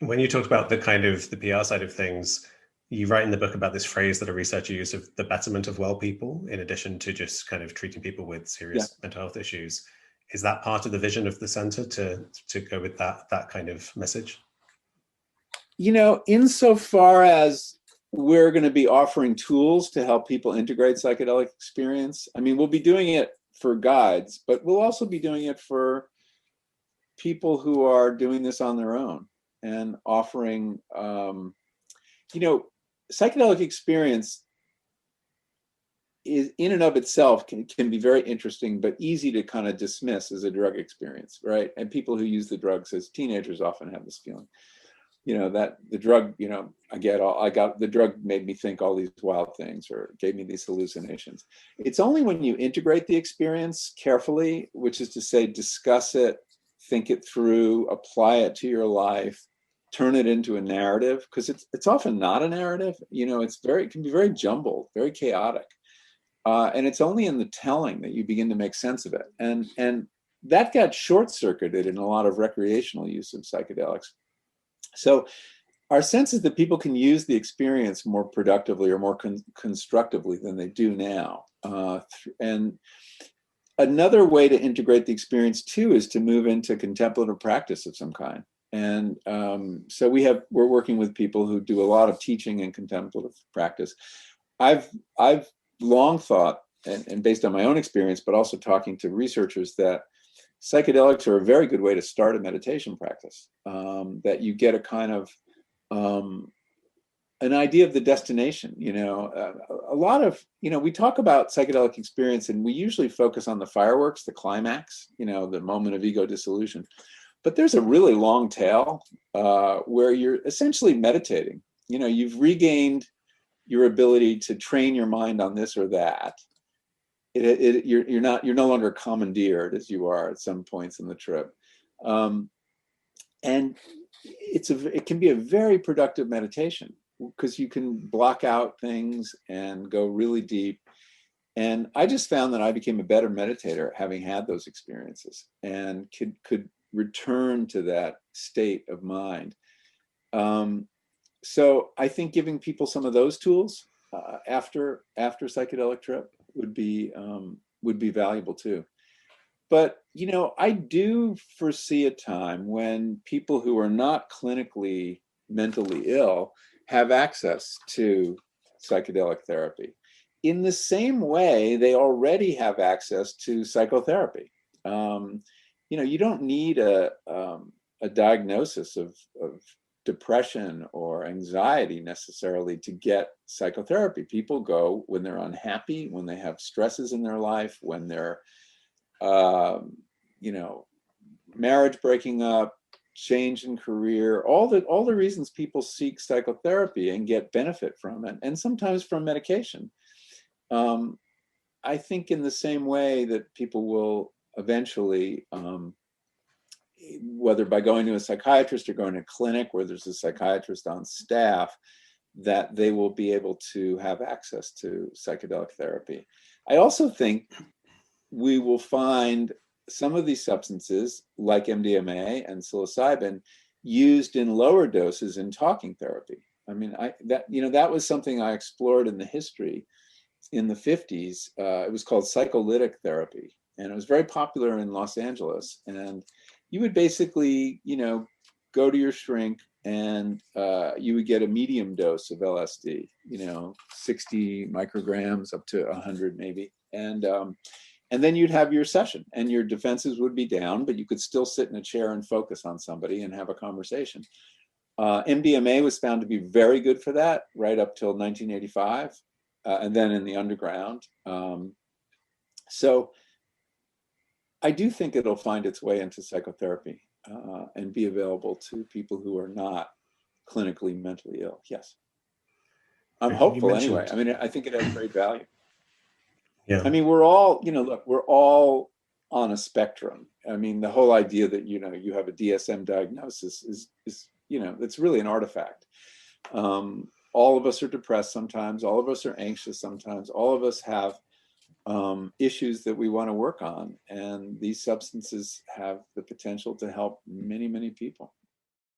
When you talked about the kind of the PR side of things, you write in the book about this phrase that a researcher used of the betterment of well people, in addition to just kind of treating people with Yeah. serious mental health issues. Is that part of the vision of the center to go with that kind of message? Insofar as we're going to be offering tools to help people integrate psychedelic experience, I mean, we'll be doing it for guides, but we'll also be doing it for people who are doing this on their own and offering, psychedelic experience is in and of itself can be very interesting, but easy to kind of dismiss as a drug experience, right? And people who use the drugs as teenagers often have this feeling, that the drug, I got the drug made me think all these wild things or gave me these hallucinations. It's only when you integrate the experience carefully, which is to say, discuss it, think it through, apply it to your life, turn it into a narrative, because it's often not a narrative. It can be very jumbled, very chaotic. And it's only in the telling that you begin to make sense of it. And that got short-circuited in a lot of recreational use of psychedelics. So our sense is that people can use the experience more productively or more constructively than they do now. And another way to integrate the experience too is to move into contemplative practice of some kind. And so we're working with people who do a lot of teaching and contemplative practice. I've long thought, and based on my own experience, but also talking to researchers, that psychedelics are a very good way to start a meditation practice, that you get a kind of an idea of the destination. A lot of, we talk about psychedelic experience and we usually focus on the fireworks, the climax, the moment of ego dissolution. But there's a really long tail where you're essentially meditating. You've regained your ability to train your mind on this or that. You're no longer commandeered as you are at some points in the trip, and it can be a very productive meditation because you can block out things and go really deep. And I just found that I became a better meditator having had those experiences and could return to that state of mind. So I think giving people some of those tools after psychedelic trip would be valuable too. But I do foresee a time when people who are not clinically mentally ill have access to psychedelic therapy in the same way they already have access to psychotherapy. You don't need a diagnosis of depression or anxiety necessarily to get psychotherapy. People go when they're unhappy, when they have stresses in their life, when they're, marriage breaking up, change in career, all the reasons people seek psychotherapy and get benefit from it, and sometimes from medication. I think in the same way that people will eventually, whether by going to a psychiatrist or going to a clinic where there's a psychiatrist on staff, that they will be able to have access to psychedelic therapy. I also think we will find some of these substances, like MDMA and psilocybin, used in lower doses in talking therapy. I mean, that was something I explored in the history in the 50s. It was called psycholytic therapy, and it was very popular in Los Angeles. And you would basically, go to your shrink and you would get a medium dose of LSD, 60 micrograms up to 100 maybe. And then you'd have your session and your defenses would be down, but you could still sit in a chair and focus on somebody and have a conversation. MDMA was found to be very good for that right up till 1985, and then in the underground. So I do think it'll find its way into psychotherapy and be available to people who are not clinically mentally ill. Yes. I'm hopeful anyway. I mean, I think it has great value. Yeah. I mean, we're all, look, we're all on a spectrum. I mean, the whole idea that, you have a DSM diagnosis is it's really an artifact. All of us are depressed sometimes. All of us are anxious sometimes. All of us have issues that we want to work on. And these substances have the potential to help many, many people.